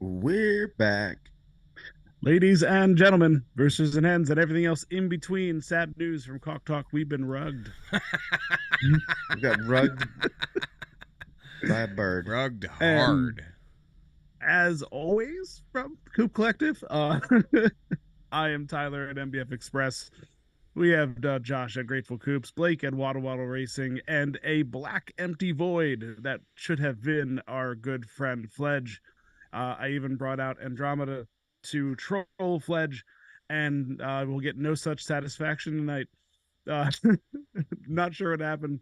We're back. Ladies and gentlemen, roosters and hens, and everything else in between. Sad news from Cock Talk. We've been rugged. We got rugged by a bird. Rugged And hard. as always, from Coop Collective, I am Tyler at MBF Express. We have Josh at Grateful Coops, Blake at Waddle Waddle Racing, and a black empty void that should have been our good friend Fledge. I even brought out Andromeda to troll Fledge, and we'll get no such satisfaction tonight. Uh, not sure what happened.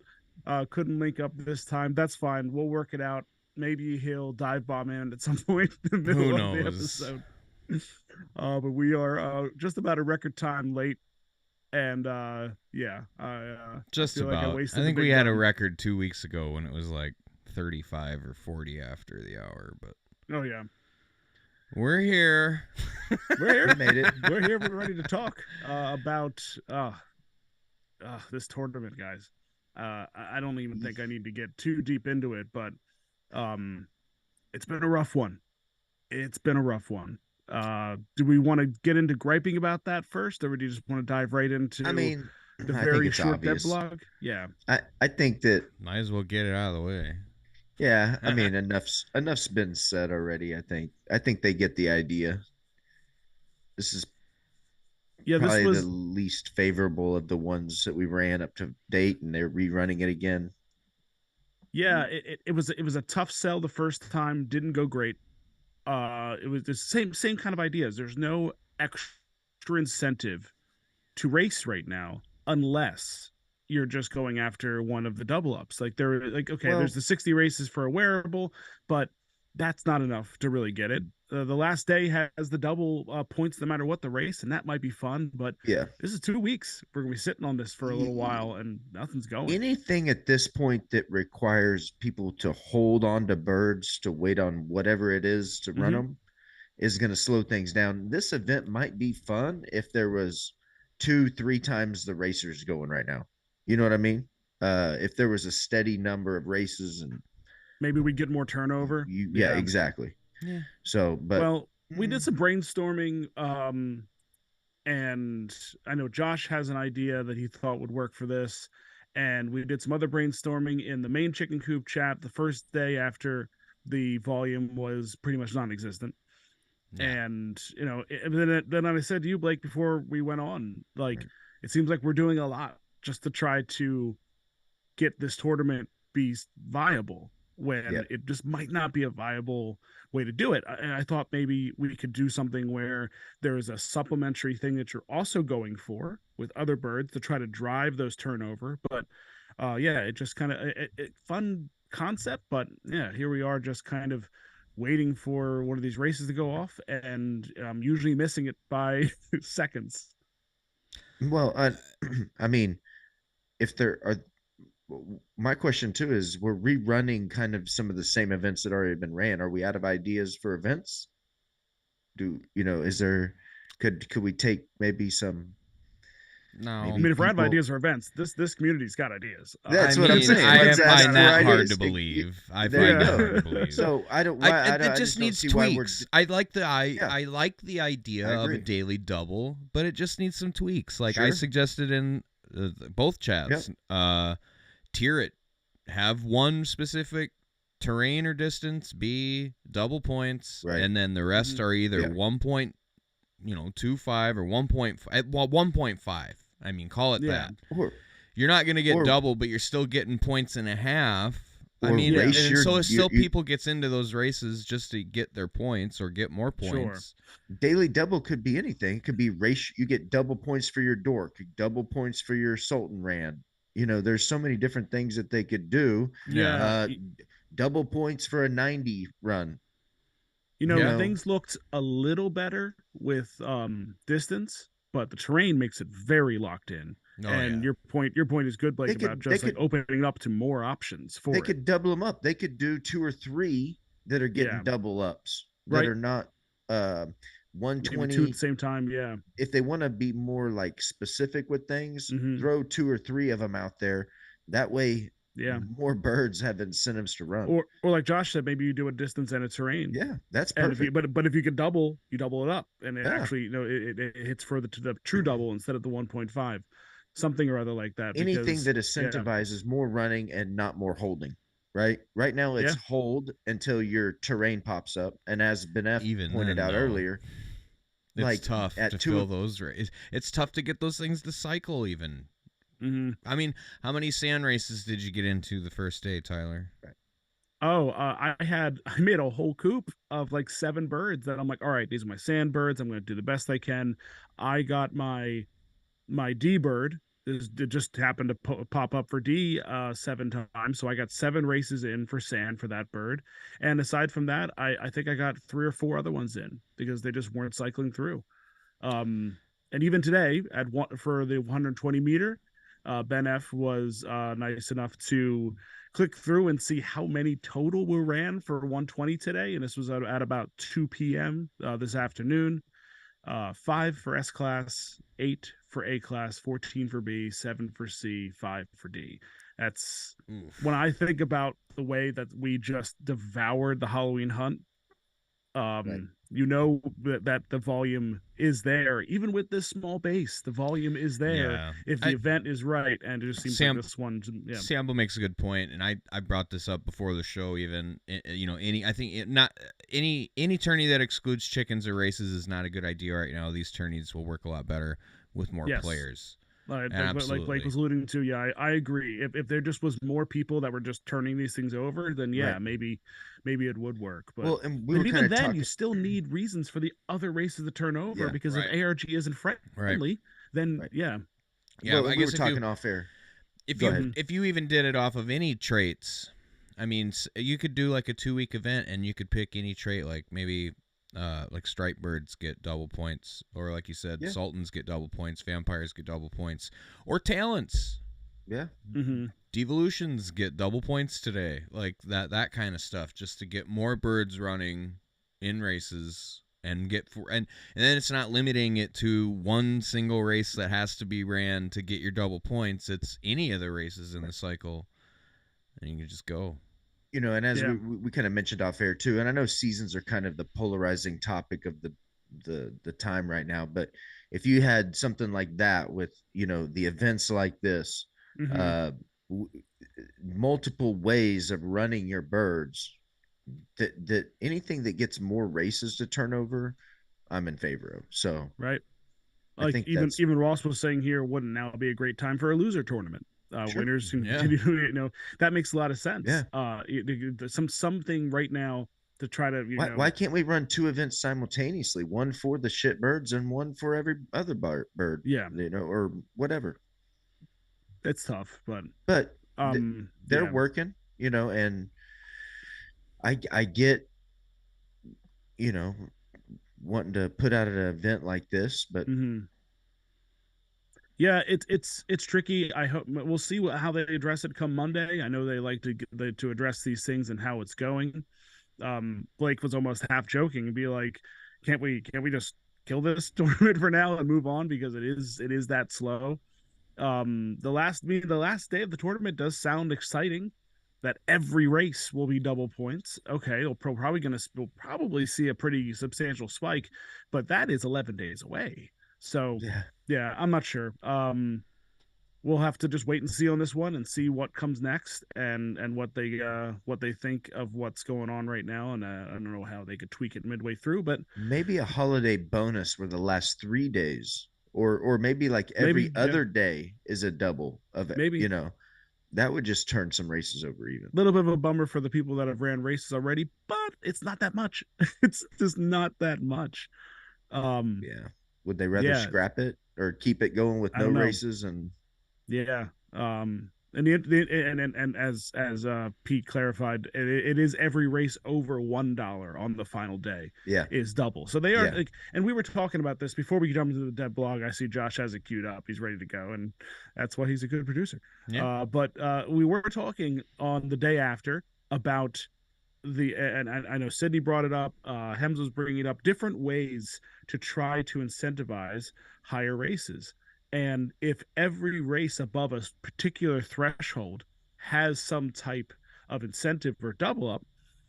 Couldn't link up this time. That's fine. We'll work it out. Maybe he'll dive bomb in at some point in the middle Who of the knows? episode. But we are just about a record time late, and yeah, Just feel like about. wasted I the think big we had a gun. record 2 weeks ago when it was like 35 or 40 after the hour, but Oh yeah, we're here. we're here. We made it. We're here. We're ready to talk about this tournament, guys. I don't even think I need to get too deep into it, but um, it's been a rough one. It's been a rough one. Do we want to get into griping about that first, or do you just want to dive right into I mean, the I think very it's short dead obvious. blog? Yeah, I think that Might as well get it out of the way. yeah, I mean enough's been said already, I think. I think they get the idea. This is yeah. This probably the was least favorable of the ones that we ran up to date, and they're rerunning it again. yeah. It was a tough sell the first time. Didn't go great. It was the same kind of ideas. There's no extra incentive to race right now unless you're just going after one of the double ups. Like there, like okay, there's Well, the 60 races for a wearable, but that's not enough to really get it. The last day has the double points no matter what the race, and that might be fun. But yeah. this is 2 weeks. We're gonna be sitting on this for a little while, and nothing's going. Anything at this point that requires people to hold on to birds to wait on whatever it is to run Mm-hmm. them is going to slow things down. This event might be fun if there was two, three times the racers going right now. You know what I mean? If there was a steady number of races and Maybe we get more turnover. yeah, Yeah. exactly. Yeah. So, but Well, we did some brainstorming. And I know Josh has an idea that he thought would work for this. And we did some other brainstorming in the main chicken coop chat the first day after the volume was pretty much non-existent. Yeah. And then I said to you, Blake, before we went on, like it seems like we're doing a lot just to try to get this tournament be viable yeah, when it just might not be a viable way to do it. I thought maybe we could do something where there is a supplementary thing that you're also going for with other birds to try to drive those turnover. But yeah, it just kind of fun concept, but yeah, here we are just kind of waiting for one of these races to go off and usually missing it by seconds. well, I mean, if there are, my question too is, we're rerunning kind of some of the same events that already been ran. Are we out of ideas for events? Do you know? Is there? Could we take maybe some I No. maybe mean, if we're out of people? ideas for events, this community's got ideas. That's I what I'm mean, saying. I Let's ask find for that hard ideas. to believe. I There you find that go. hard to believe. So I don't. I, Why I, it, don't, it I just just don't needs see why we're. tweaks. I like the Yeah, I like the idea I of a agree. daily double, but it just needs some tweaks. Like I Sure. suggested in both Yep. chats, tier it, have one specific terrain or distance be double points, Right. and then the rest are either Yeah. 1.25 or 1.5. I mean, call it Yeah. that. Or You're not going to get or double, but you're still getting points and a half. I or mean, race and so still your people gets into those races just to get their points or get more Sure. points. daily double could be anything. It could be race. You get double points for your dork, double points for your Sultan Rand. You know, there's so many different things that they could do. Yeah. Uh, double points for a 90 run. You Yeah. know, Things looked a little better with distance, but the terrain makes it very locked in. Oh, And yeah. your point is good, Blake, they about could they just like could opening up to more options they for it. could double them up. They could do two or three that are getting Yeah. double ups that Right. are not uh Maybe two at 120. the same time. Yeah. If they want to be more like specific with things, Hmm. throw two or three of them out there. That way Yeah. more birds have incentives to run. Or like Josh said, maybe you do a distance and a terrain. Yeah, that's And if you perfect. but if you could double, you double it up, and it Yeah. actually it hits further to the true double instead of the 1.5, something or other like that. Anything Because that incentivizes more running and not more holding. Right now, it's yeah, hold until your terrain pops up, and as Benef Even pointed then, out though, earlier, it's like tough to at fill two, those. It's tough to get those things to cycle. Even. mm-hmm. I mean, how many sand races did you get into the first day, Tyler? Oh, I made a whole coop of like 7 birds that I'm like, all right, these are my sand birds. I'm going to do the best I can. I got my D bird. It just happened to pop up for D 7 times, so I got 7 races in for sand for that bird. And aside from that, I think I got 3 or 4 other ones in because they just weren't cycling through. Um, and even today at one for the 120 meter, Ben F was nice enough to click through and see how many total we ran for 120 today, and this was at about 2 p.m. This afternoon. 5 for S class, 8 for A class, 14 for B, 7 for C, 5 for D. That's when Oof. I think about the way that we just devoured the Halloween hunt. right? You know that the volume is there, even with this small base. The volume is there Yeah. if the event is right, and it just seems like Sam this one, yeah, Sambo makes a good point, and I brought this up before the show. Even any I think not any tourney that excludes chickens or races is not a good idea right now. These tourneys will work a lot better with more yes. players. Like Blake Absolutely. was alluding to, yeah, I agree. If there just was more people that were just turning these things over, then Right. yeah, maybe it would work. Well, and we were But kind even of then, you talking. still need reasons for the other races to turn over Yeah. because if Right. ARG isn't Right. friendly, then Right. yeah, Yeah. Well, I and we were guess talking off air. if Go you ahead. mm-hmm, if you even did it off of any traits, I mean, you could do like a 2 week event, and you could pick any trait, like maybe like striped birds get double points, or like you said, Yeah. sultans get double points, vampires get double points, or talents. Yeah. mm-hmm, Devolutions get double points today, like that kind of stuff, just to get more birds running in races and get for and then it's not limiting it to one single race that has to be ran to get your double points. It's any of the races in the Right. cycle, and you can just go. And as yeah, we kind of mentioned off air too, and I know seasons are kind of the polarizing topic of the time right now, but if you had something like that with the events like this, mm-hmm, uh, w- multiple ways of running your birds, that anything that gets more races to turn over, I'm in favor of. So right. I Like think that's even Ross was saying here, wouldn't now be a great time for a loser tournament? sure. Winners can Yeah. continue. That makes a lot of sense. Yeah. Something right now to try to Why can't we run two events simultaneously? One for the shit birds and one for every other bird, yeah, or whatever. it's tough, but But they're yeah, working, and I get, you know, wanting to put out an event like this, but mm-hmm. Yeah, it's tricky. I hope we'll see how they address it come Monday. I know they like to address these things and how it's going. Blake was almost half joking and be like, can't we just kill this tournament for now and move on because it is that slow. The last day of the tournament does sound exciting. That every race will be double points. Okay, we'll probably see a pretty substantial spike, but that is 11 days away. So yeah, yeah, I'm not sure. We'll have to just wait and see on this one and see what comes next and what they think of what's going on right now. And I don't know how they could tweak it midway through, but maybe a holiday bonus where the last 3 days, or maybe like maybe every yeah, other day is a double of it. maybe That would just turn some races over even. little bit of a bummer for the people that have ran races already, but it's not that much. It's just not that much. Um, Yeah. Would they rather yeah, scrap it or keep it going with I no don't know. races? And Yeah. And as Pete clarified, it is every race over $1 on the final day yeah, is double. So they are yeah, like, and we were talking about this before we jump into the dev blog. I see Josh has it queued up. He's ready to go, and that's why he's a good producer. Yeah. But we were talking on the day after about and I know Sydney brought it up. Hems was bringing it up. Different ways to try to incentivize higher races, and if every race above a particular threshold has some type of incentive or double up,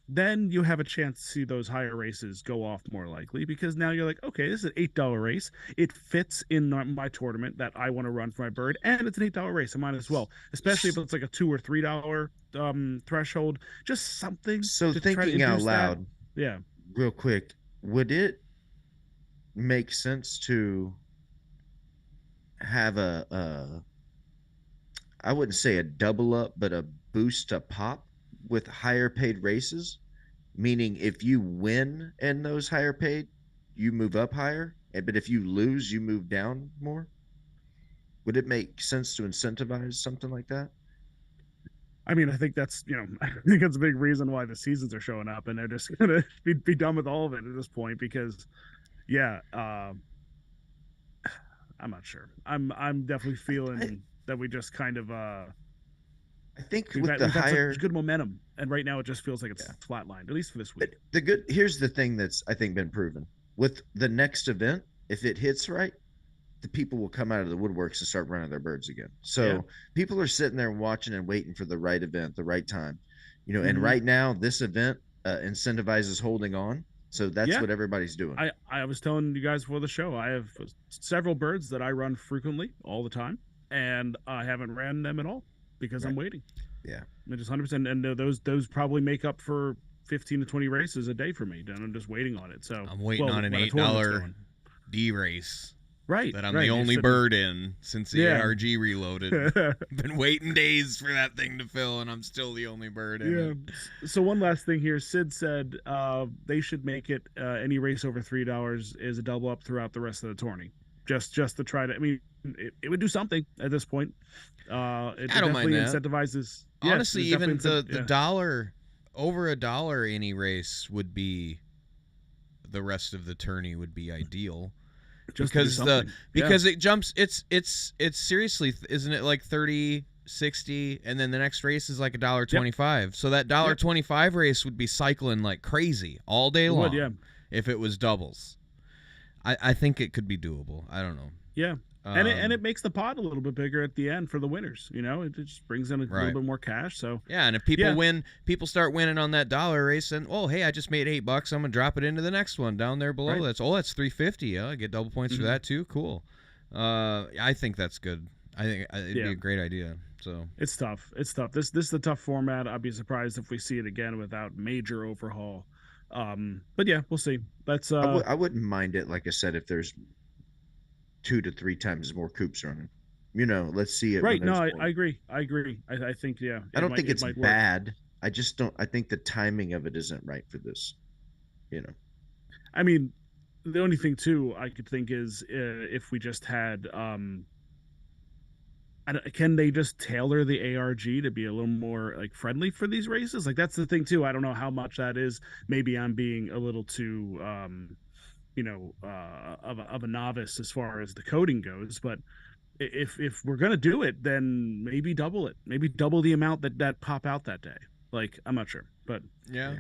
then you have a chance to see those higher races go off more likely, because now you're like, okay, this is an $8 race. It fits in my tournament that I want to run for my bird, and it's an $8 race. I might as well, especially if it's like a $2 or $3 threshold, just something So to try to thinking out induce that. loud, Yeah. real quick, would it make sense to have I wouldn't say a double up, but a boost to pop with higher paid races? Meaning if you win in those higher paid, you move up higher. But if you lose, you move down more. Would it make sense to incentivize something like that? I mean, I think that's, I think that's a big reason why the seasons are showing up, and they're just gonna be done with all of it at this point, because yeah, I'm not sure. I'm definitely I, feeling that we just kind of I think we've with had the we've had such higher, good momentum, and right now it just feels like it's yeah. flatlined, at least for this But week. the good here's the thing that's I think been proven with the next event. If it hits right, the people will come out of the woodworks and start running their birds again. Yeah. So people are sitting there watching and waiting for the right event, the right time, And Mm-hmm. right now, this event incentivizes holding on. So that's Yeah. what everybody's doing. I was telling you guys before the show, I have several birds that I run frequently all the time, and I haven't ran them at all because I'm Right. waiting. Yeah. I just 100%, and those probably make up for 15 to 20 races a day for me, and I'm just waiting on it. So, I'm waiting well, on an when a tournament's $8 going. D race Right, that I'm the right. only bird in since the Yeah. ARG reloaded. Been waiting days for that thing to fill, and I'm still the only bird in Yeah. it. So one last thing here. Sid said they should make it any race over $3 is a double up throughout the rest of the tourney. Just to try to. I mean, it would do something at this point. It I don't mind definitely that. incentivizes. Yeah, Honestly, it even definitely the dollar over $1 any race would be the rest of the tourney would be ideal. just to do Because something. because it jumps it's seriously, isn't it like 30 60, and then the next race is like $1.25. So that $1.25 race would be cycling like crazy all day long. Would, yeah. If it was doubles. I think it could be doable. I don't know. Yeah. And it makes the pot a little bit bigger at the end for the winners. It just brings in a little bit more cash. So yeah, and if people start winning on that dollar race, and hey, I just made $8. I'm gonna drop it into the next one down there below. Right. That's $3.50. Yeah, I get double points for that too. Cool. I think that's good. I think it'd be a great idea. So it's tough. It's tough. This is a tough format. I'd be surprised if we see it again without major overhaul. But yeah, we'll see. That's I wouldn't mind it, like I said, if there's 2 to 3 times more coops running. Let's see it. Right. When No, there's I agree. I think I don't think it it's might work. bad. I just don't. I think the timing of it isn't right for this. I mean, the only thing too I could think is if we just had can they just tailor the ARG to be a little more like friendly for these races? Like that's the thing too. I don't know how much that is. Maybe I'm being a little too of a novice as far as the coding goes, but if we're gonna do it, then maybe double it. Maybe double the amount that pop out that day. Like I'm not sure, but yeah.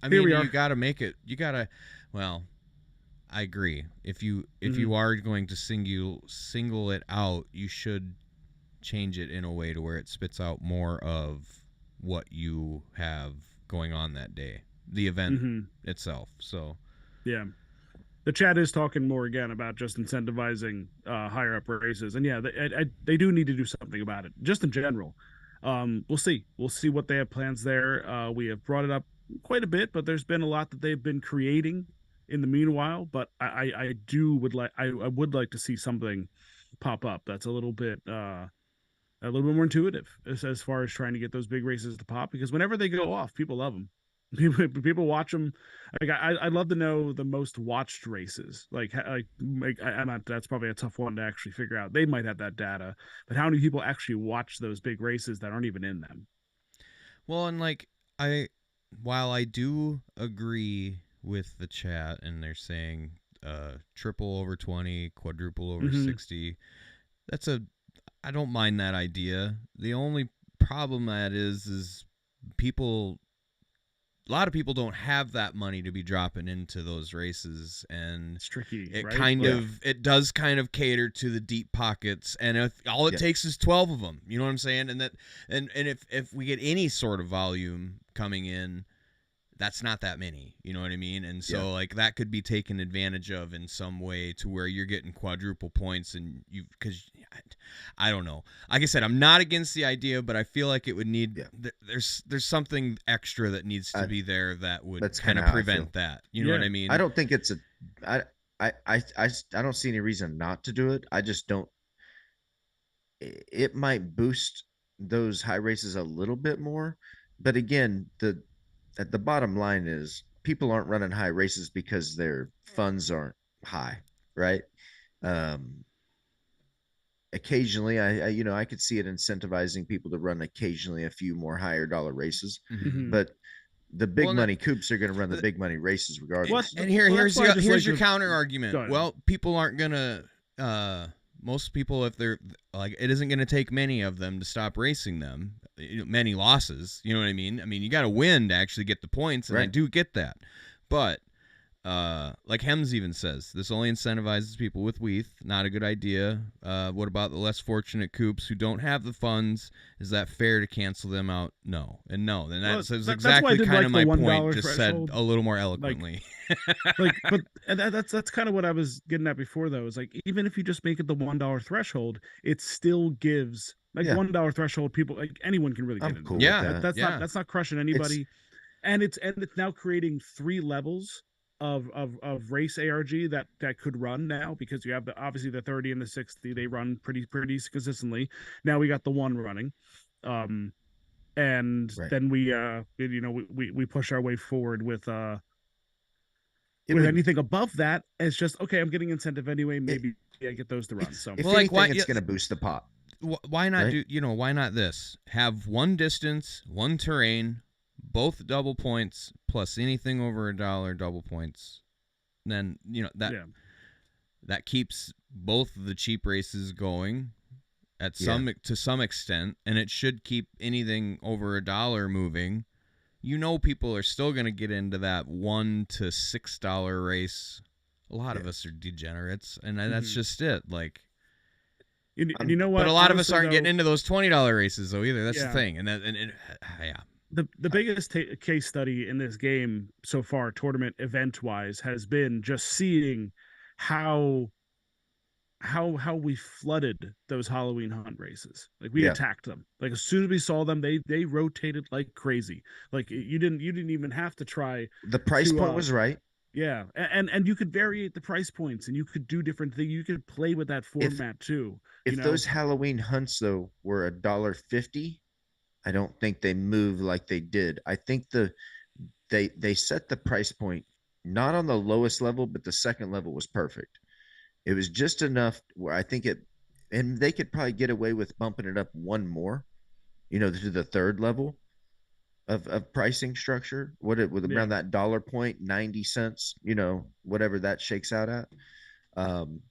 I here mean, we are. you got to make it. You got to. Well, I agree. If you are going to single it out, you should change it in a way to where it spits out more of what you have going on that day, the event itself. So yeah, the chat is talking more again about just incentivizing higher up races, and yeah, they do need to do something about it, just in general. We'll see what they have plans there. We have brought it up quite a bit, but there's been a lot that they've been creating in the meanwhile. But I would like to see something pop up that's a little bit more intuitive as far as trying to get those big races to pop, because whenever they go off, people love them. People watch them. Like I'd love to know the most watched races. I'm not. That's probably a tough one to actually figure out. They might have that data, but how many people actually watch those big races that aren't even in them? Well, and while I do agree with the chat, and they're saying triple over 20, quadruple over 60. I don't mind that idea. The only problem that is people a lot of people don't have that money to be dropping into those races, and It's tricky, it right? kind Like, of it does kind of cater to the deep pockets, and if all it Yeah. takes is 12 of them, you know what I'm saying, and that and if we get any sort of volume coming in, that's not that many, you know what I mean? And so Yeah. like that could be taken advantage of in some way to where you're getting quadruple points, and you because I don't know. Like I said, I'm not against the idea, but I feel like it would need Yeah. there's something extra that needs to I, be there that would that's kind kind of of how I feel. prevent that. You know what Yeah. I mean? I don't think it's a. I don't see any reason not to do it. I just don't. It might boost those high races a little bit more, but again, the at the bottom line is people aren't running high races because their funds aren't high, right? Um, Occasionally, I could see it incentivizing people to run occasionally a few more higher dollar races, Mm-hmm. mhm. but the big Well, money coops are going to run the big money races regardless. and here's Well, that's why I just here's like your to counter go argument. ahead. Well, people aren't gonna. Most people, if they're like, it isn't gonna take many of them to stop racing them. Many losses. You know what I mean? I mean, you got to win to actually get the points, and I Right. do get that. But like Hems even says, this only incentivizes people with Weath. Not a good idea. What about the less fortunate coops who don't have the funds? Is that fair to cancel them out? No, and no. And Well, that's that's why I exactly did kind like of the my point, $1 just said threshold. a little more Like, eloquently. but and that's kind of what I was getting at before, though. Is like, even if you just make it the $1 threshold, it still gives like Yeah, $1 threshold. People, like, anyone can really get I'm into cool those. with Yeah, that. yeah. That's not crushing It's anybody, and it's now creating 3 levels of race ARG that could run now, because you have the obviously the 30 and the 60. They run pretty consistently. Now we got the one running. And right. then we push our way forward It with would, anything above that. It's just, okay, I'm getting incentive anyway, it, maybe I get those to run. So if Well, like anything, why? it's going to boost the pot, Why not right? do? Why not this? Have one distance, one terrain, both double points plus anything over $1 double points. Then that yeah. that keeps both the cheap races going at Yeah. to some extent, and it should keep anything over $1 moving. People are still going to get into that $1 to $6 race. A lot of Yeah. us are degenerates, and that's just it. Like, And you know what? but a lot of us Honestly, aren't though, getting into those $20 races though either. That's the yeah, thing, and yeah. the biggest case study in this game so far, tournament event wise, has been just seeing how we flooded those Halloween hunt races. Like, we Yeah. attacked them. Like, as soon as we saw them, they rotated like crazy. Like, you didn't even have to try The price to point was right. yeah, and you could variate the price points, and you could do different things. You could play with that If format too. if those Halloween hunts though were $1.50, I don't think they move like they did. I think they set the price point not on the lowest level, but the second level was perfect. It was just enough where I think it, and they could probably get away with bumping it up one more, to the third level of pricing structure. What it with Yeah. around that dollar point, 90 cents, whatever that shakes out at. Um,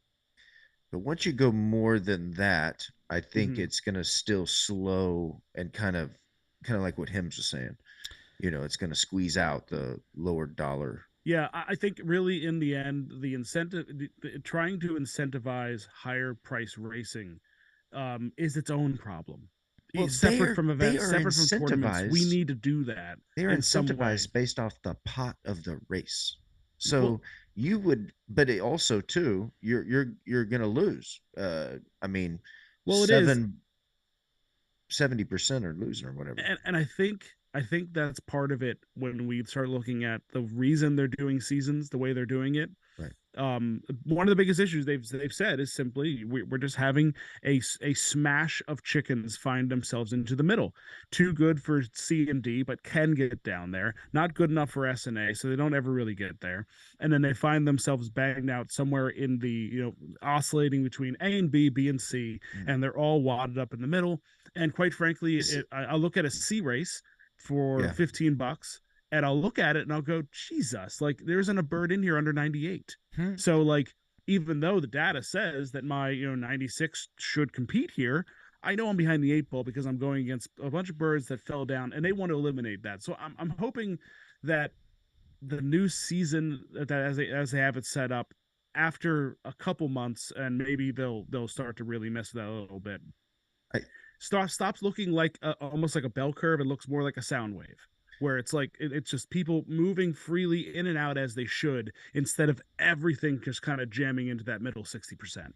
but once you go more than that, I think Mhm. it's gonna still slow and kind of like what Hims was saying. It's gonna squeeze out the lower dollar. Yeah, I think really in the end, the incentive, trying to incentivize higher price racing, is its own problem. Well, Separate from they events, are separate from tournaments, we incentivized. need to do that They are in some way. incentivized based off the pot of the race. Well, So you would, but it also too, you're gonna lose. I mean, it is, 70% are losing or whatever. and I think that's part of it when we start looking at the reason they're doing seasons the way they're doing it. Right. One of the biggest issues they've said is simply we're just having a smash of chickens find themselves into the middle, too good for C and D but can get down there, not good enough for S and A, so they don't ever really get there, and then they find themselves banged out somewhere in the oscillating between A and B and C, and they're all wadded up in the middle. And quite frankly, I look at a C race for Yeah. $15, and I'll look at it and I'll go, Jesus, like, there isn't a bird in here under 98. Hmm. So, like, even though the data says that my 96 should compete here, I know I'm behind the 8 ball because I'm going against a bunch of birds that fell down, and they want to eliminate that. So I'm hoping that the new season that as they have it set up, after a couple months, and maybe they'll start to really mess with that a little bit. I, Stops looking like almost like a bell curve. It looks more like a sound wave, where it's like it's just people moving freely in and out as they should, instead of everything just kind of jamming into that middle 60%.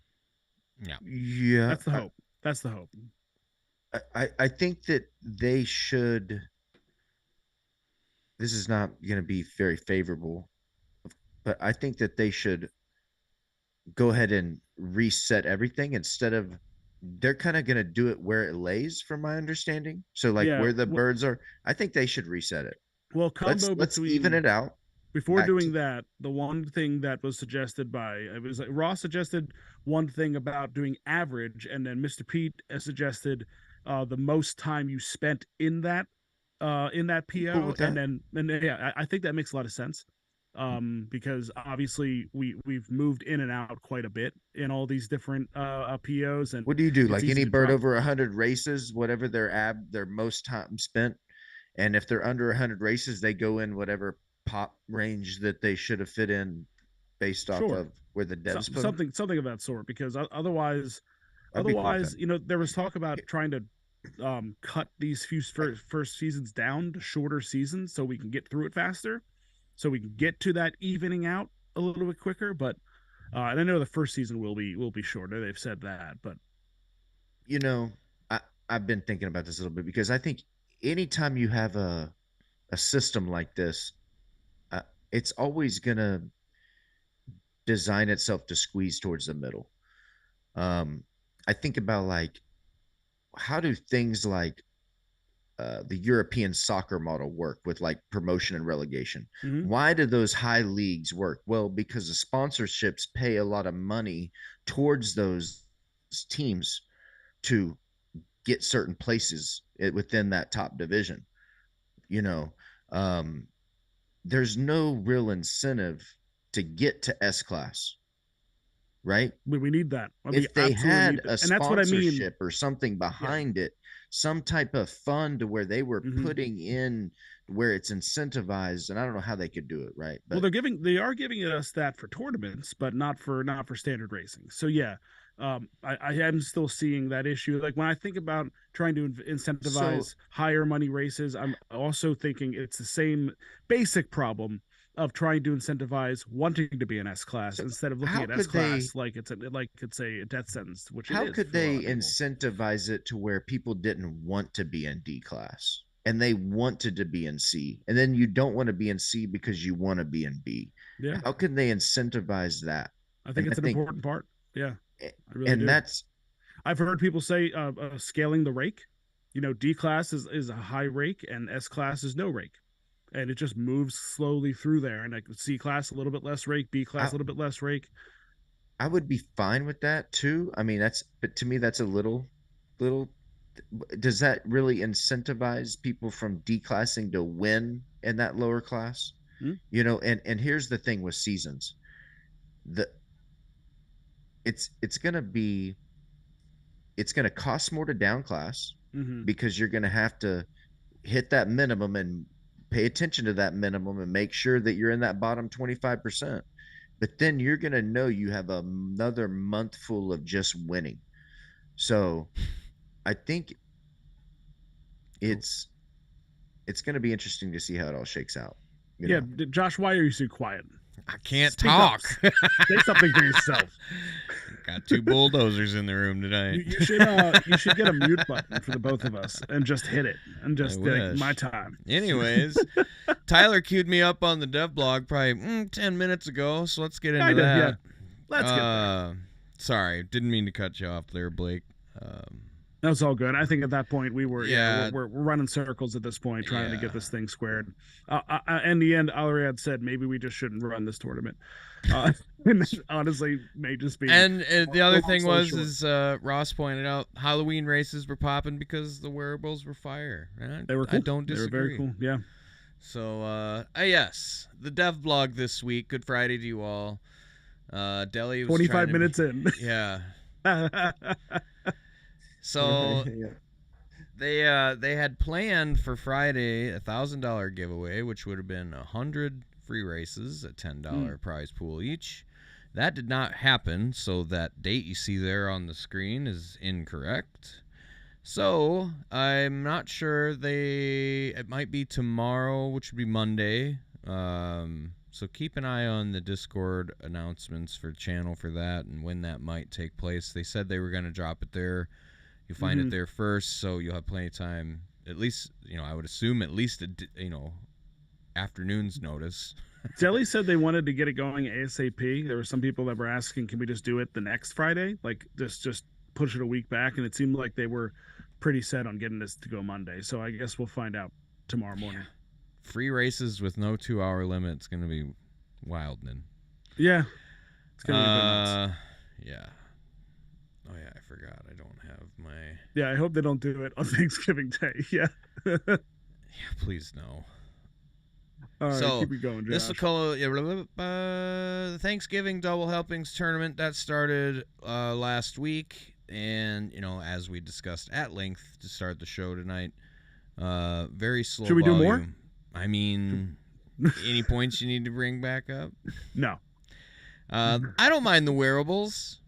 Yeah. yeah, That's the hope. That's the hope. I think that they should. This is not going to be very favorable, but I think that they should go ahead and reset everything instead of they're kind of going to do it where it lays from my understanding. So like Yeah. where the birds are, I think they should reset it. Well, Let's combo let's even between it out before back doing to that, the one thing that was suggested by it was like Ross suggested one thing about doing average, and then Mr. Pete suggested the most time you spent in that I'm cool PO, with and that. then and yeah, I think that makes a lot of sense. Because obviously we've moved in and out quite a bit in all these different POs, and What do you do? it's Like easy any to bird drop. over 100 races, whatever their most time spent, and if they're under 100 races, they go in whatever pop range that they should have fit in based off Sure, of where the devs put them. something of that sort, because otherwise I'd be cool with otherwise, that. there was talk about trying to cut these few first seasons down to shorter seasons so we can get through it faster, so we can get to that evening out a little bit quicker. But and I know the first season will be shorter. They've said that, but You know, I I've been thinking about this a little bit because I think anytime you have a system like this, uh, it's always gonna design itself to squeeze towards the middle. Um, I think about like how do things like the European soccer model work with like promotion and relegation? mm-hmm. Why do those high leagues work? Well, because the sponsorships pay a lot of money towards those teams to get certain places within that top division. You know, um, there's no real incentive to get to S class, right? We need that. We If they absolutely had need that, a and that's what I mean. sponsorship or something Yeah. behind it, some type of fund where they were Mm-hmm. putting in where it's incentivized, and I don't know how they could do it, right? Well, But they are giving us that for tournaments, but not for standard racing. So yeah, I am still seeing that issue. Like when I think about trying to so incentivize higher money races, I'm also thinking it's the same basic problem of trying to incentivize wanting to be an S class so instead of looking how at S could they class like it's a death sentence, which it how is could for a lot they of people. incentivize it to where people didn't want to be in D class and they wanted to be in C, and then you don't want to be in C because you want to be in B? Yeah, How can they incentivize that? I think And I it's an think, important part. Yeah, I really and do. that's I've heard people say scaling the rake. D class is a high rake, and S class is no rake, and it just moves slowly through there. And like C class a little bit less rake, B class I, a little bit less rake. I would be fine with that too. I mean, but to me, that's a little. Does that really incentivize people from declassing to win in that lower class? Mm-hmm. And here's the thing with seasons, the it's gonna be it's gonna cost more to downclass Mm-hmm. because you're gonna have to hit that minimum and pay attention to that minimum and make sure that you're in that bottom 25%. But then you're gonna know you have another month full of just winning. So I think Cool. it's it's going to be interesting to see how it all shakes out. You Yeah, know, Josh, why are you so quiet? I can't Speak up. talk. Say something for yourself. Got two bulldozers in the room tonight. You should get a mute button for the both of us and just hit it and just like my time. Anyways, Tyler queued me up on the dev blog probably 10 minutes ago, so let's get into Kinda, yeah. that. Let's get there. Sorry, didn't mean to cut you off there, Blake. That's all good. I think at that point we were Yeah. we're running circles at this point trying to Yeah. get this thing squared. In the end, Alariad said maybe we just shouldn't run this tournament. And that honestly may just be. And the other long thing story was short. is Ross pointed out Halloween races were popping because the wearables were fire. And They were cool. I don't disagree. They were very cool. Yeah. So yes, the dev blog this week. Good Friday to you all. Deli was 25 minutes in. Yeah. So yeah. they had planned for Friday $1,000 giveaway, which would have been 100 free races, a $10 prize pool each. That did not happen, so that date you see there on the screen is incorrect. So I'm not sure it might be tomorrow, which would be Monday. So keep an eye on the Discord announcements for the channel for that and when that might take place. They said they were going to drop it there. You'll find it there first, so you'll have plenty of time. At least, I would assume at least afternoon's notice. Jelly said they wanted to get it going ASAP. There were some people that were asking, can we just do it the next Friday? Like just push it a week back, and it seemed like they were pretty set on getting this to go Monday. So I guess we'll find out tomorrow morning. Free races with no 2-hour limit. It's going to be wild, then. Yeah. It's going to be a bit nuts. Yeah. Oh, yeah, I forgot. I don't have my... Yeah, I hope they don't do it on Thanksgiving Day. Yeah. Yeah, please no. All right, so keep it going, Josh. This will call the Thanksgiving Double Helpings Tournament that started last week, and as we discussed at length to start the show tonight, very slow. Should we volume. do more? I mean, any points you need to bring back up? No. I don't mind the wearables.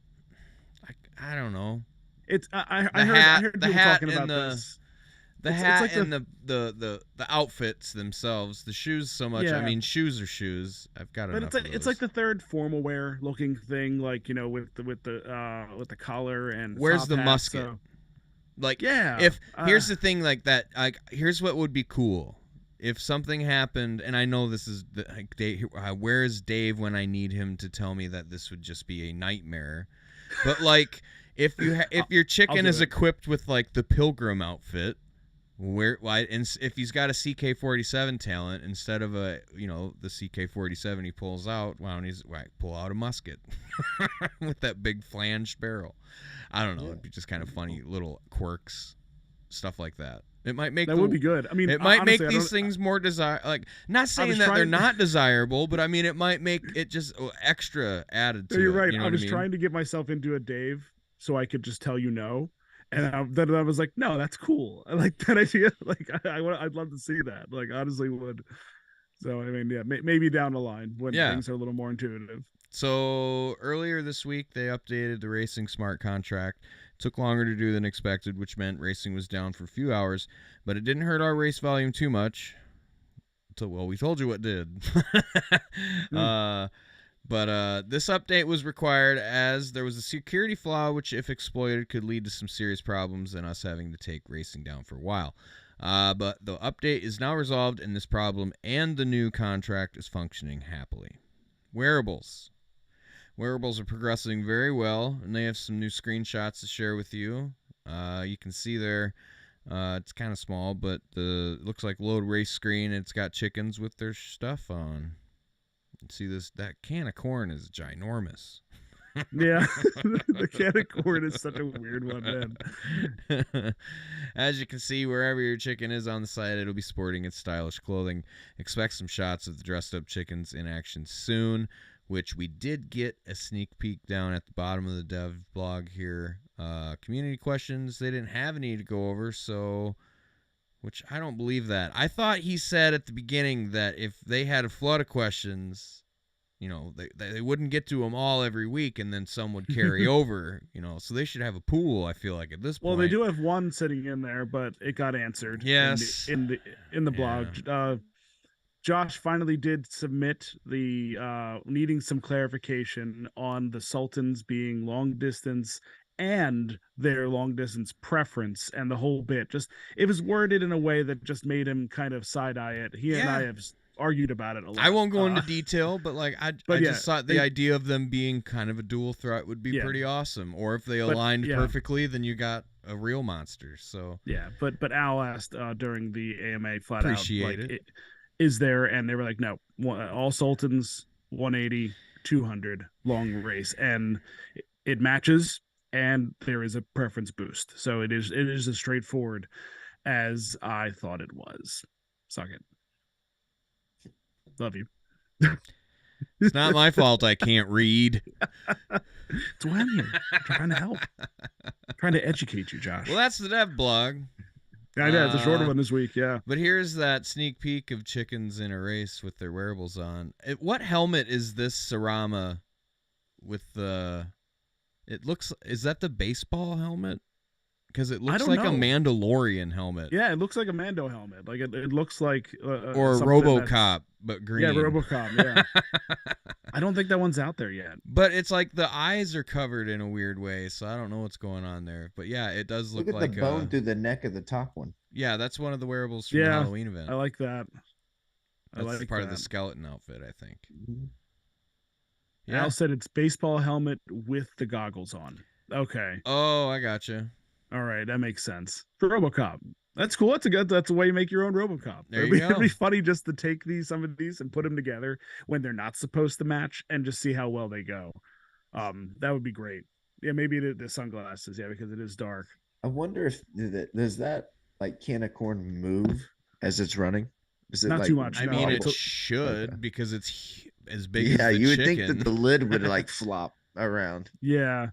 I don't know. It's I heard people talking about this. The hat and the outfits themselves, the shoes so much. Yeah. I mean, shoes are shoes. I've got enough. But it's like the third formal wear looking thing, like with the collar and where's top the hat, musket? So. Like yeah. Here's the thing, like that. Like here's what would be cool if something happened, and I know this is where is Dave when I need him to tell me that this would just be a nightmare, but like if your chicken is equipped with like the pilgrim outfit. And if he's got a CK-47 talent instead of the CK-47 he pulls out, why don't he pull out a musket with that big flanged barrel? I don't know. It'd be just kind of funny little quirks, stuff like that. It might make would be good. I mean, it might honestly, make these things more not saying that they're not desirable, but I mean, it might make it just extra added to. You're right. You know I was mean? trying to get myself into a Dave so I could just tell you no. And then I was like, no, that's cool. I like that idea. Like, I'd love to see that. Like, honestly would. So, I mean, yeah, maybe down the line when things are a little more intuitive. So, earlier this week, they updated the Racing Smart contract. It took longer to do than expected, which meant racing was down for a few hours. But it didn't hurt our race volume too much. Well, we told you what did. But this update was required as there was a security flaw which, if exploited, could lead to some serious problems and us having to take racing down for a while. But the update is now resolved, and this problem and the new contract is functioning happily. Wearables. Wearables are progressing very well, and they have some new screenshots to share with you. You can see there, it's kind of small, but it looks like load race screen. And it's got chickens with their stuff on. See that can of corn is ginormous. Yeah, the can of corn is such a weird one, man. As you can see, wherever your chicken is on the site, it'll be sporting its stylish clothing. Expect some shots of the dressed up chickens in action soon, which we did get a sneak peek down at the bottom of the dev blog here. Community questions, they didn't have any to go over, so... Which I don't believe that. I thought he said at the beginning that if they had a flood of questions, they wouldn't get to them all every week, and then some would carry over. So they should have a pool. I feel like at this point. Well, they do have one sitting in there, but it got answered. Yes, in the blog. Josh finally did submit the needing some clarification on the Sultans being long distance and their long distance preference and the whole bit. Just it was worded in a way that just made him kind of side eye it. He and I have argued about it a lot. I won't go into detail, but like I just thought the idea of them being kind of a dual threat would be pretty awesome. Or if they aligned perfectly, then you got a real monster. So but Al asked during the AMA flat Appreciate out, it. Is there? And they were like, no, all Sultans 180, 200 long race, and it matches. And there is a preference boost. So it is as straightforward as I thought it was. Suck it. Love you. It's not my fault I can't read. It's why I'm here. I'm trying to help. I'm trying to educate you, Josh. Well, that's the dev blog. I know it's a shorter Uh, one this week. Yeah, but here's that sneak peek of chickens in a race with their wearables on. What helmet is this Sarama with the? It looks. Is that the baseball helmet? Because it I looks don't like a know. Mandalorian helmet. Yeah, it looks like a Mando helmet. Like it looks like Or something that's RoboCop, but yeah, green. RoboCop. Yeah, I don't think that one's out there yet. But it's like the eyes are covered in a weird way, so I don't know what's going on there. But yeah, it does Look look at the like bone through the neck of the top one. yeah, that's one of the wearables from the Yeah, Halloween I event. like that. I That's like part of the that. skeleton outfit, I think. Mhm. Al Yeah. said it's baseball helmet with the goggles on. Okay, Oh, I gotcha. all right, that makes sense for RoboCop. That's cool. That's a way you make your own RoboCop. There you It'd go. be funny just to take some of these and put them together when they're not supposed to match and just see how well they go. That would be great. Yeah, maybe the sunglasses. Yeah, because it is dark. I wonder if does that like can of corn move as it's running? Is it Not like too much. I No, mean, it it's Okay. should because it's as big as Yeah, the you would think that chicken. the lid would like flop around, yeah.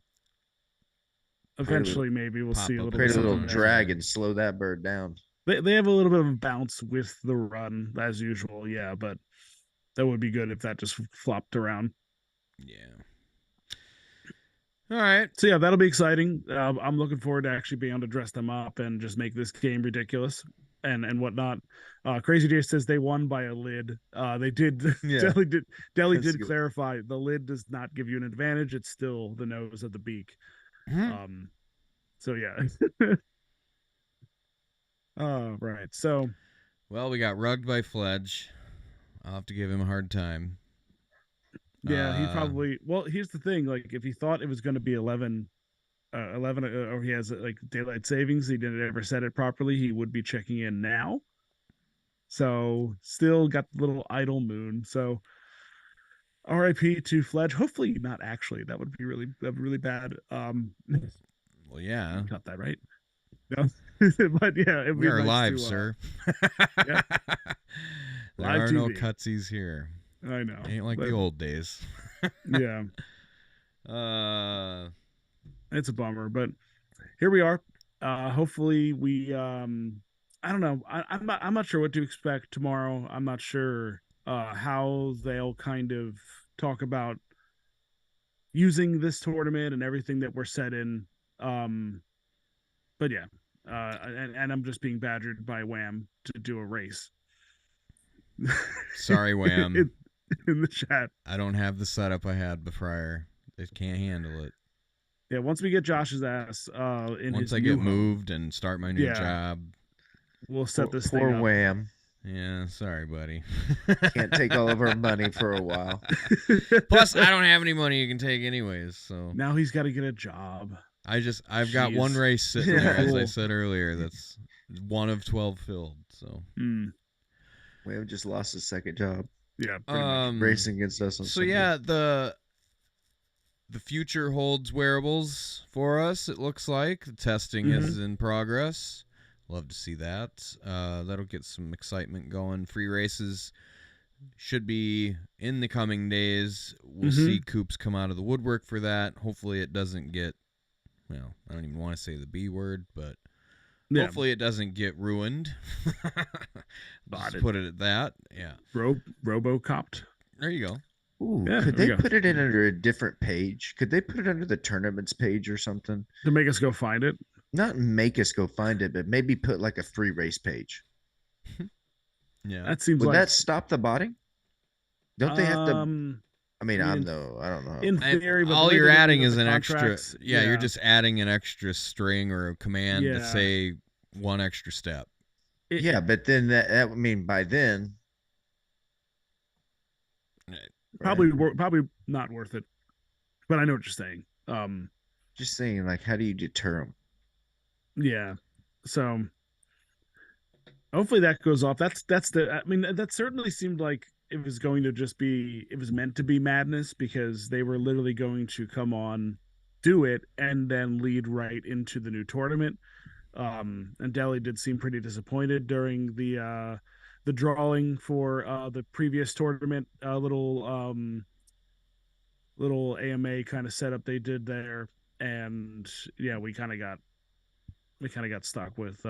create a little, Eventually, maybe we'll see Pop a up little or bit create a little something something. there. drag and slow that bird down. They have a little bit of a bounce with the run as usual. Yeah, but that would be good if that just flopped around. Yeah. All right. So yeah, that'll be exciting. I'm looking forward to actually being able to dress them up and just make this game ridiculous and whatnot. Crazy J says they won by a lid. They did. Yeah, Deli that's did good. clarify the lid does not give you an advantage. It's still the nose of the beak. Hmm. So yeah. Right. So Well, we got rugged by Fledge. I'll have to give him a hard time. yeah, he probably. Well, here's the thing. Like, if he thought it was going to be 11, or he has like daylight savings, he didn't ever set it properly. He would be checking in now. So still got the little idle moon. So R.I.P. to Fledge. Hopefully not actually. That would be really bad. Well, yeah. Got that right. No, but yeah, it'd We be are nice live, to. sir. Yeah, There live are no TV. cutsies here. I know. Ain't like But, the old days. yeah, Uh, it's a bummer, but here we are. Hopefully we. I don't know. I'm not sure what to expect tomorrow. I'm not sure how they'll kind of talk about using this tournament and everything that we're set in. But yeah, and I'm just being badgered by Wham to do a race. sorry, Wham. in the chat. I don't have the setup I had prior. It can't handle it. Yeah, once we get Josh's ass in Once his I new get home, moved and start my new yeah, job. we'll set Poor, this poor thing up. Wham Yeah, sorry, buddy. can't take all of our money for a while. Plus, I don't have any money you can take anyways. So Now he's got to get a job. I've got one Jeez. race sitting Yeah. there, as I Cool. said earlier. That's one of 12 filled. So Wham just lost his second job Yeah, pretty much. racing against us on So Sunday. yeah, the future holds wearables for us. It looks like the testing is in progress. Love to see that. That'll get some excitement going. Free races should be in the coming days. We'll see Coops come out of the woodwork for that. Hopefully it doesn't get, well, I don't even want to say the B word, but Yeah, hopefully it doesn't get ruined. Just put it at that. Yeah. RoboCopped. There you go. Ooh, Yeah, could there we they go. put it in under a different page? Could they put it under the tournaments page or something? To make us go find it. Not make us go find it, but maybe put like a free race page. Yeah. That seems Would like that stop the botting? Don't they have to? I mean, I I'm mean, no, I don't know. in theory, but the all way you're they're adding doing is the an extra. contracts, Yeah, you're just adding an extra string or a command to Yeah. say one extra step. Yeah, but then that I mean, by then, probably right? probably not worth it. But I know what you're saying. Just saying, like, how do you deter them? Yeah. So hopefully that goes off. That's the. I mean, that certainly seemed like it was going to just be. It was meant to be madness because they were literally going to come on, do it, and then lead right into the new tournament. And Delhi did seem pretty disappointed during the drawing for the previous tournament. Little AMA kind of setup they did there, and yeah, we kind of got stuck with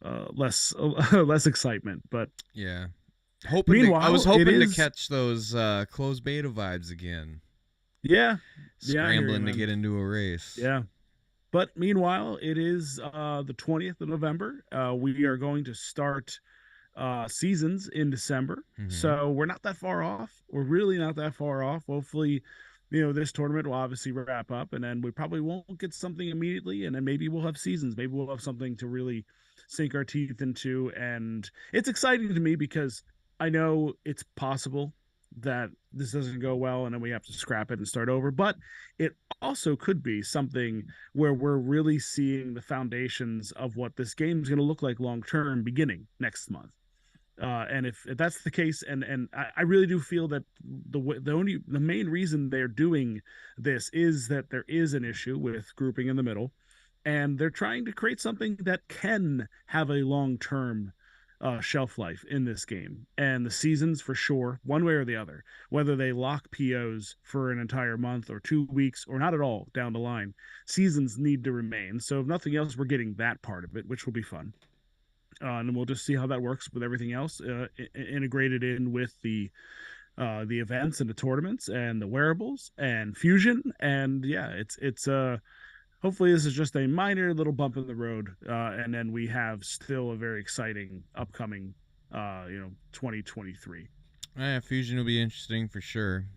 less excitement. But Yeah. I was meanwhile, it hoping to is catch those closed beta vibes again. yeah, yeah, I hear you, Scrambling to man. get into a race. Yeah. But meanwhile, it is the 20th of November. We are going to start seasons in December. Mm-hmm. So we're not that far off. We're really not that far off. Hopefully, this tournament will obviously wrap up, and then we probably won't get something immediately, and then maybe we'll have seasons. Maybe we'll have something to really sink our teeth into. And it's exciting to me because I know it's possible that this doesn't go well and then we have to scrap it and start over. But it also could be something where we're really seeing the foundations of what this game is going to look like long term beginning next month. And if that's the case, and I really do feel that the main reason they're doing this is that there is an issue with grouping in the middle, and they're trying to create something that can have a long term shelf life in this game. And the seasons, for sure, one way or the other, whether they lock POs for an entire month or 2 weeks or not at all down the line, seasons need to remain. So if nothing else, we're getting that part of it, which will be fun. And we'll just see how that works with everything else integrated in with the events and the tournaments and the wearables and fusion. And yeah, it's hopefully this is just a minor little bump in the road, and then we have still a very exciting upcoming 2023. Fusion will be interesting for sure.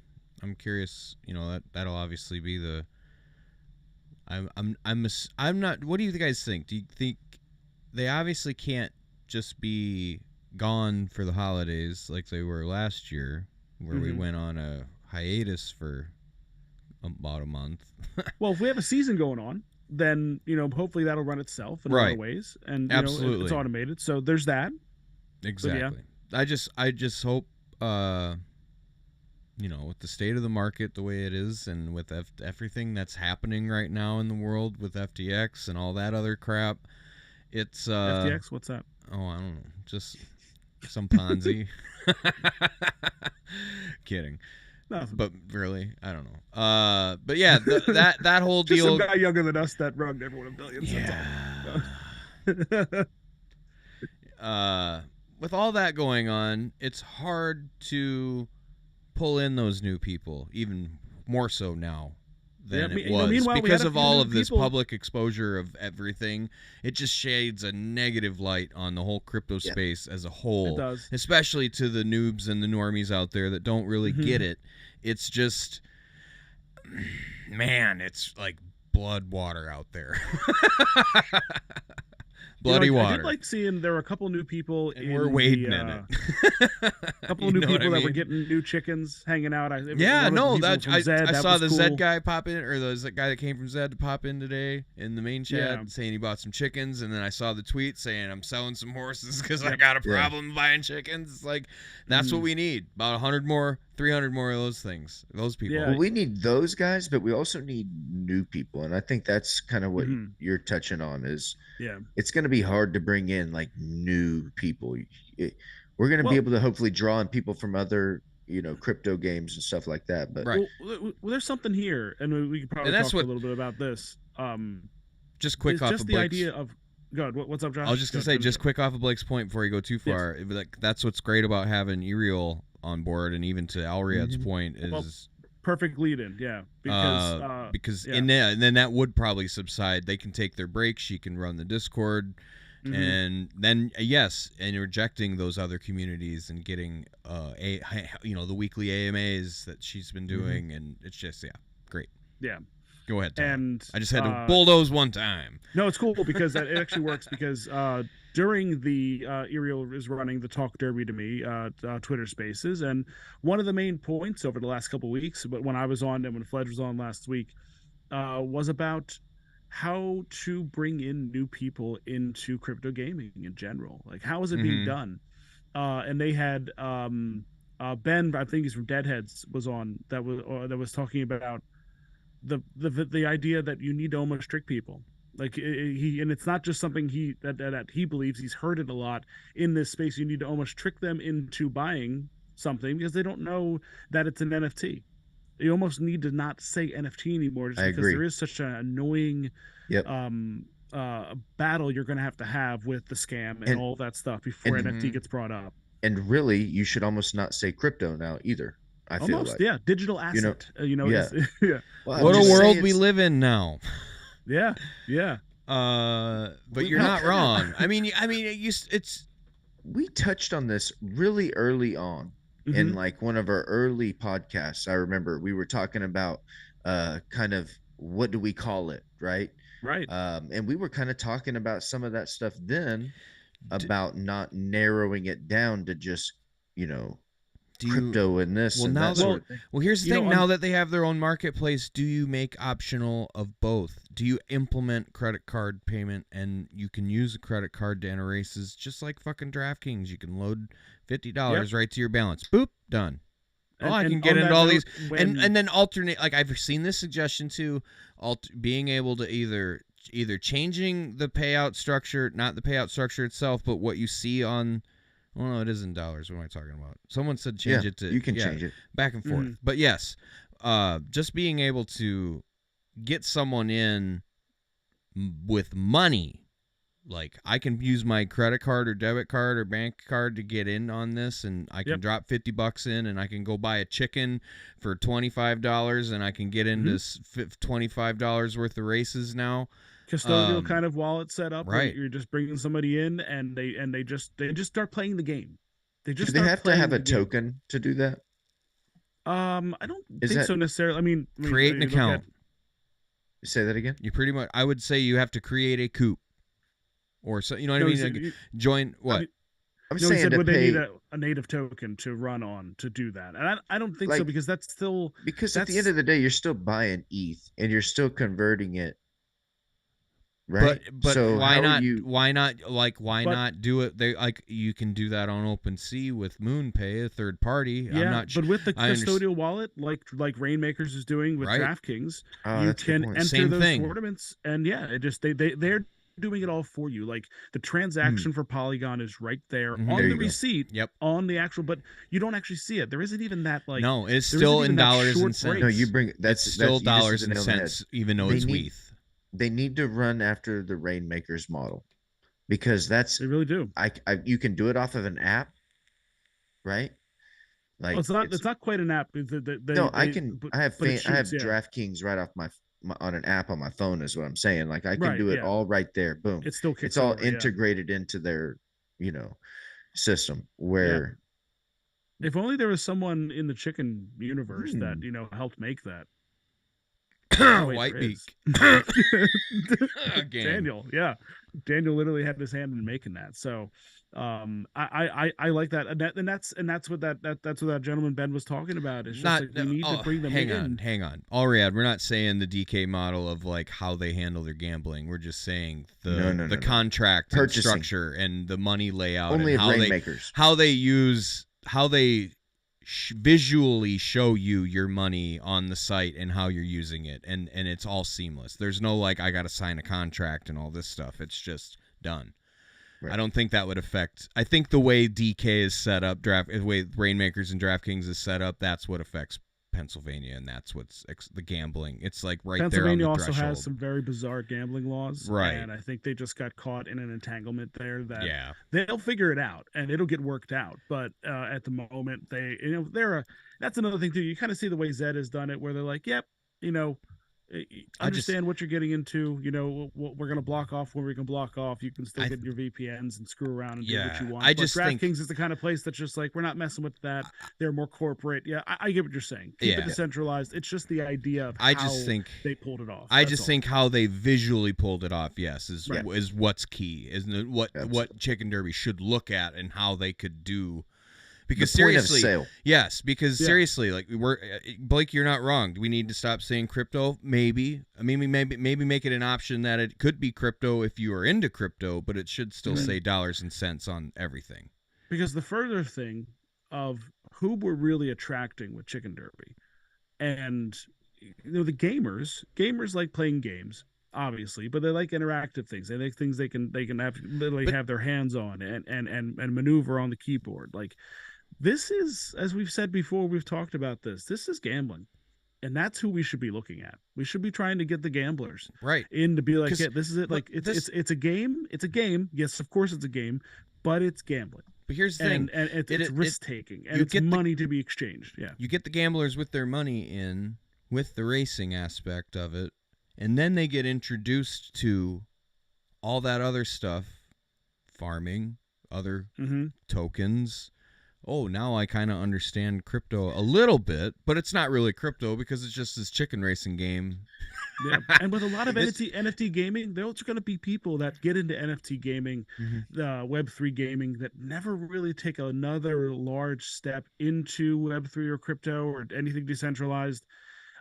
I'm curious. That'll obviously be the. I'm not. What do you guys think? Do you think they obviously can't just be gone for the holidays like they were last year, where we went on a hiatus for about a month? Well, if we have a season going on, then hopefully that'll run itself in a lot of ways, and absolutely it's automated. So there's that. Exactly. Yeah. I just hope with the state of the market the way it is, and with everything that's happening right now in the world with FTX and all that other crap, it's FTX. What's that? Oh, I don't know. Just some Ponzi. Kidding. Nothing. But really, I don't know. But yeah, that whole Just deal. Some guy younger than us that rugged everyone a billion. Yeah. With all that going on, it's hard to pull in those new people, even more so now than it was, because of all of this public exposure of everything. It just shades a negative light on the whole crypto space as a whole. It does. Especially to the noobs and the normies out there that don't really get it. It's just, man, it's like blood water out there. Bloody water. I did like seeing there were a couple new people, and we're wading in it. A couple of new people that were getting new chickens hanging out. I saw the cool. Zed guy pop in, or the guy that came from Zed to pop in today in the main chat saying he bought some chickens, and then I saw the tweet saying I'm selling some horses because I got a problem buying chickens. It's like that's what we need. About 100 more, 300 more of those things. Those people. Yeah. Well, we need those guys, but we also need new people, and I think that's kind of what you're touching on. Is it's going to be hard to bring in like new people. We're going to be able to hopefully draw in people from other crypto games and stuff like that. But there's something here, and we could probably talk a little bit about this. Just quick off just of the idea of God. What's up, Josh? I was just gonna say, just quick off of Blake's point before you go too far. Yes. Like that's what's great about having Uriel on board, and even to Alriad's point is perfect lead in, because and then that would probably subside. They can take their break. She can run the Discord, and then interjecting those other communities and getting the weekly AMAs that she's been doing, and it's just great. Yeah. Go ahead, Tom. And I just had to bulldoze one time. No, it's cool because it actually works because during the Uriel is running the Talk Derby to Me Twitter Spaces, and one of the main points over the last couple of weeks, but when I was on and when Fledge was on last week, was about how to bring in new people into crypto gaming in general. Like, how is it being done? And they had Ben, I think he's from Deadheads, was on that was talking about the idea that you need to almost trick people. Like and it's not just something that he believes. He's heard it a lot in this space. You need to almost trick them into buying something because they don't know that it's an NFT. You almost need to not say NFT anymore, just because there is such an annoying battle you're going to have with the scam and and all that stuff before and NFT Mhm. gets brought up. and really, you should almost not say crypto now either. I feel Almost, like, yeah, digital you know, asset. yeah. Is yeah, Well, What a just say world we it's live in now. yeah, yeah. But we you're we not kind of wrong. I mean, it's we touched on this really early on in Hmm. like one of our early podcasts. I remember we were talking about kind of what do we call it, right? Right. And we were kind of talking about some of that stuff then d- about not narrowing it down to just, you know, do you crypto and this well and now that that sort Well, of thing. well here's the you know, thing, now on that they have their own marketplace, do you make optional of both? Do you implement credit card payment and you can use a credit card to enter races just like fucking DraftKings? You can load yep, $50 right to your balance. Boop, done. Oh, I and can get on into that all note, these when and then alternate. Like I've seen this suggestion too, being able to either changing the payout structure, not the payout structure itself, but what you see on. Well, no, it is in dollars. What am I talking about? Someone said Yeah, change it to, you can yeah, change it. back and forth. mhm. But yes, just being able to get someone in with money, like I can use my credit card or debit card or bank card to get in on this, and I can Yep. drop $50 in and I can go buy a chicken for $25 and I can get into Hmm. $25 worth of races now. Custodial um kind of wallet set up where right. you're just bringing somebody in and they just start playing the game. They just Do they start have to have playing a the game. token to do that? I don't Is think that so necessarily. Create an You look at account. say that again? You pretty much, I would say you have to create a coop or so, you know what I no. mean, like, join I what. mean, I'm no, he saying said to would they need pay a native token to run on to do that, and I don't think so like because that's still because at the end that's of the day, you're still buying ETH and you're still converting it, But right? but So why how are not? you? Why but not do it? They like you can do that on OpenSea with MoonPay, a third party. I'm yeah, not. but with the I understand. custodial wallet, like Rainmakers is doing with Right. DraftKings, Oh, you that's a good can point. enter Same those thing. tournaments, and yeah, it just they're doing it all for you. Like the Hmm. transaction for Polygon is right there Hmm. There on the you go. receipt, Yep. on the actual, but you don't actually see it. There isn't even that like No, it's there isn't still even in that dollars and short No, break. you cents. bring It's that's still you just hit dollars the and nail on the head. cents, even though They it's need WETH. they need to run after the Rainmakers model because that's They really do. I you can do it off of an app, right? Well, Like it's it's not quite an app. no, I They can but it I have shoots. Yeah. DraftKings right off my on an app on my phone is what I'm saying. Like I can Right. do it Yeah. all right there. Boom. It still It's kicks all over. Yeah. integrated into their, you know, system Yeah. where If only there was someone in the chicken universe that hmm, helped make that. By the way, there White is. beak. Again. Daniel, yeah, Daniel literally had his hand in making that. So, I like that, and that's what that's what that gentleman Ben was talking about. It's just Not like we need to oh, bring them in. hang on. Allriad, we're not saying the DK model of like how they handle their gambling. We're just saying no, the no, no, no. contract and Purchasing structure and the money layout only and of Rainmakers. how they visually show you your money on the site and how you're using it, and it's all seamless. There's no like I got to sign a contract and all this stuff. It's just done. I Right. don't think that would affect. I think the way DK is set up, the way Rainmakers and DraftKings is set up, that's what affects Pennsylvania, and that's what's the gambling. It's like right there on Pennsylvania the also threshold. has some very bizarre gambling laws, Right. and I think they just got caught in an entanglement there that Yeah. they'll figure it out and it'll get worked out. But at the moment, they're that's another thing too. You kind of see the way Zed has done it, where they're like, "Yep, you know, I just understand what you're getting into. We're going to block off where we can block off. You can still I get your VPNs and screw around and do what yeah. you want. I But just think DraftKings is the kind of place that's just like we're not messing with that. They're more corporate. Yeah, I get what you're saying. Keep it yeah. decentralized. It's just the idea of I how just think they pulled it off. I That's just all. think how they visually pulled it off, yes, is Right. is what's key. Isn't it what Absolutely. Chicken Derby should look at and how they could do. Because The point of seriously, sale. yes, because Yeah. seriously, like we're Blake, you're not wrong. Do we need to stop saying crypto? Maybe. I mean, maybe make it an option that it could be crypto if you are into crypto, but it should still Mhm. say dollars and cents on everything. Because the further thing of who we're really attracting with Chicken Derby, and the gamers like playing games, obviously, but they like interactive things. They like things they can have literally But have their hands on and maneuver on the keyboard. Like this is, as we've said before, we've talked about this. This is gambling. and that's who we should be looking at. We should be trying to get the gamblers Right. in to be like, Because yeah, this is it. but Like it's this it's a game. It's a game. Yes, of course it's a game, but it's gambling, but here's the thing. and it's It risk taking, and you it's get the money to be exchanged. Yeah. you get the gamblers with their money in with the racing aspect of it, and then they get introduced to all that other stuff, farming, other Mm-hmm. tokens. Oh, now I kind of understand crypto a little bit, but it's not really crypto because it's just this chicken racing game. Yeah, and with a lot of It's- NFT gaming, there's going to be people that get into NFT gaming, Web3 gaming, that never really take another large step into Web3 or crypto or anything decentralized,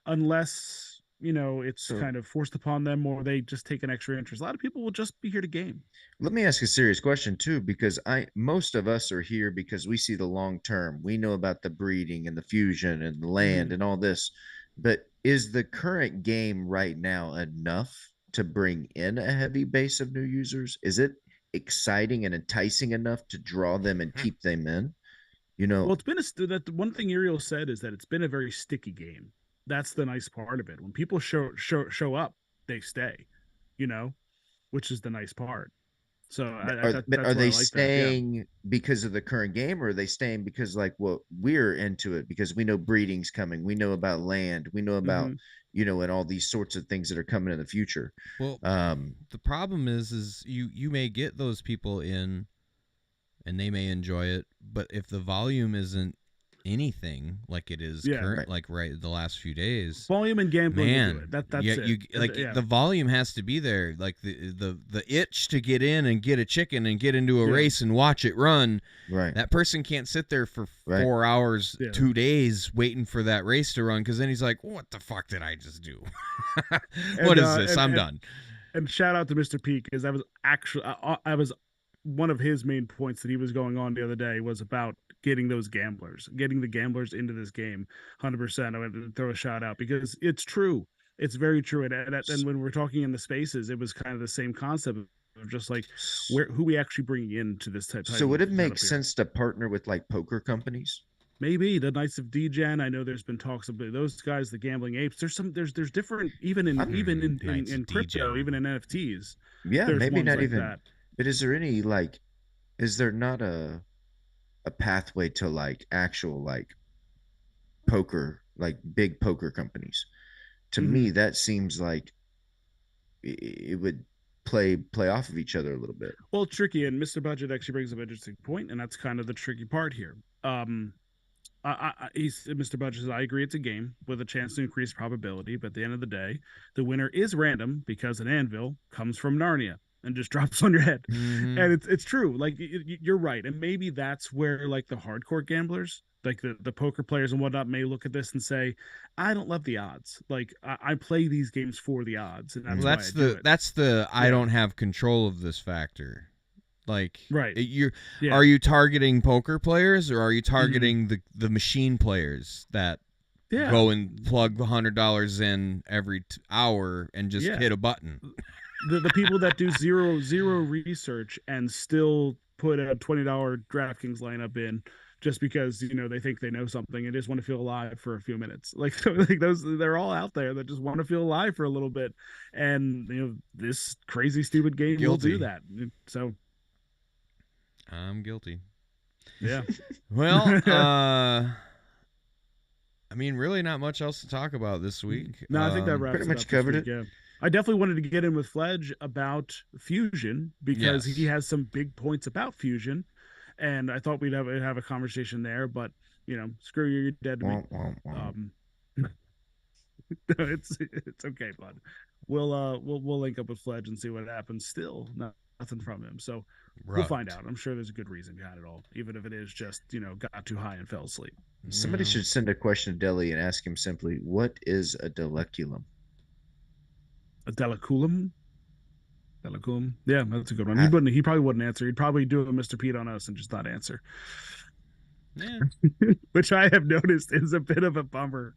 unless it's So kind of forced upon them, or they just take an extra interest. A lot of people will just be here to game. let me ask a serious question too, because most of us are here because we see the long term. We know about the breeding and the fusion and the land and all this. But is the current game right now enough to bring in a heavy base of new users? Is it exciting and enticing enough to draw them and keep them in? You Well, know, it's been that one thing Uriel said is that it's been a very sticky game. That's the nice part of it. When people show up, they stay, you know, which is the nice part. So are that's why I they like that. Yeah. staying because of the current game, or are they staying because like well we're into it because we know breeding's coming, we know about land, we know about Mm-hmm. and all these sorts of things that are coming in the future. Well, Um, the problem is you may get those people in and they may enjoy it, but if the volume isn't anything like it is Yeah. current, Right. like right the last few days, Volume and gambling will do man, it. That's yeah, it. you like Yeah. the volume has to be there, like the itch to get in and get a chicken and get into a Yeah. race and watch it run. right. That person can't sit there for Right. 4 hours, Yeah. 2 days waiting for that race to run because then he's like, what the fuck did I just do? What is this? I'm done. And shout out to Mr. Peak, because I was actually I was one of his main points that he was going on the other day was about getting the gamblers into this game. 100%. I went to throw a shout out because it's true. It's very true. And when we're talking in the spaces, it was kind of the same concept of just like who we actually bring into this type. So would it make setup here. sense to partner with like poker companies? Maybe the Knights of Degen. I know there's been talks about those guys, the gambling apes. There's different even in Knights of crypto, Degen. even in NFTs. Yeah, There's maybe ones not like even. that. But is there any like, is there not a pathway to like actual like poker, like big poker companies? To me, that seems like it would play off of each other a little bit. Well, tricky, and Mr. Budget actually brings up an interesting point, and that's kind of the tricky part here. Mr. Budget says, I agree it's a game with a chance to increase probability, but at the end of the day, the winner is random because an anvil comes from Narnia and just drops on your head. Mhm. And it's true. Like you're right, and maybe that's where like the hardcore gamblers, like the poker players and whatnot, may look at this and say, I don't love the odds. Like I play these games for the odds, and that's Well, why I do it. that's the I Yeah. don't have control of this factor. Like, Right. You're Yeah. are you targeting poker players or are you targeting the machine players that Yeah. go and plug $100 in every hour and just Yeah. hit a button? The people that do zero research and still put a $20 DraftKings lineup in just because they think they know something and just want to feel alive for a few minutes. Like those, they're all out there that just want to feel alive for a little bit, and this crazy stupid game will do Guilty. that. So I'm guilty. yeah. Well, I mean, really not much else to talk about this week. No, I think that wraps pretty it much up this covered week, it. Yeah. I definitely wanted to get in with Fledge about Fusion because Yes. he has some big points about Fusion, and I thought we'd have a conversation there. But screw you, you're dead to me. Wah, wah, wah. It's okay, bud. We'll link up with Fledge and see what happens. Still, nothing from him, so we'll find out. I'm sure there's a good reason behind it all, even if it is just got too high and fell asleep. Somebody should send a question to Deli and ask him simply, "What is a deleculum?" A delaculum. Delaculum. Yeah, that's a good one. I- He probably wouldn't answer. He'd probably do a Mr. Pete on us and just not answer. Yeah. Which I have noticed is a bit of a bummer.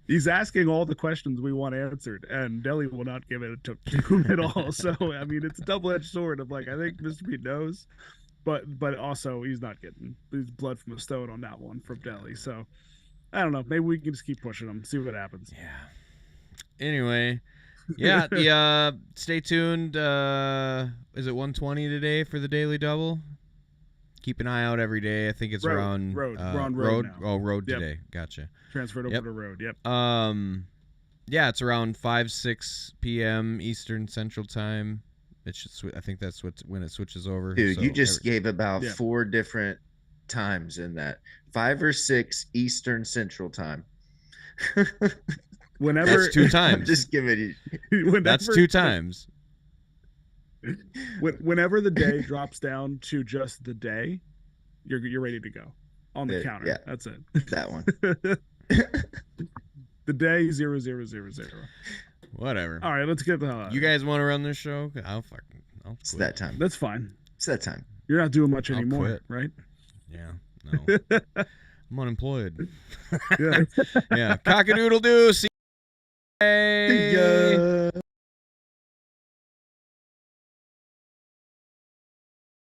He's asking all the questions we want answered, and Deli will not give it to him at all. So I mean, it's a double-edged sword of like, I think Mr. Pete knows, but also he's not getting his blood from a stone on that one from Deli. So I don't know. Maybe we can just keep pushing them, see what happens. Yeah. Anyway, yeah. The stay tuned. Is it 120 today for the daily double? Keep an eye out every day. I think it's around road. We're on road now. Oh, road Yep. today. Gotcha. Transferred over to road. Yep. Yeah, it's around 5-6 p.m. Eastern Central Time. It should. I think that's when it switches over. Dude, So you just gave about Yeah. 4 different times in that. 5 or 6 Eastern Central Time. Whenever that's 2 times. I'm just giving you. That's 2 times. Whenever the day drops down to just the day, you're ready to go on the counter. Yeah, that's it. That one. The day 0000. Whatever. All right, let's get the hell out. You guys want to run this show? I'll It's quit. that time. That's fine. It's that time. You're not doing much I'll anymore, quit. right? Yeah. No. I'm unemployed. Yeah. Yeah. Cock-a-doodle-doo. See you.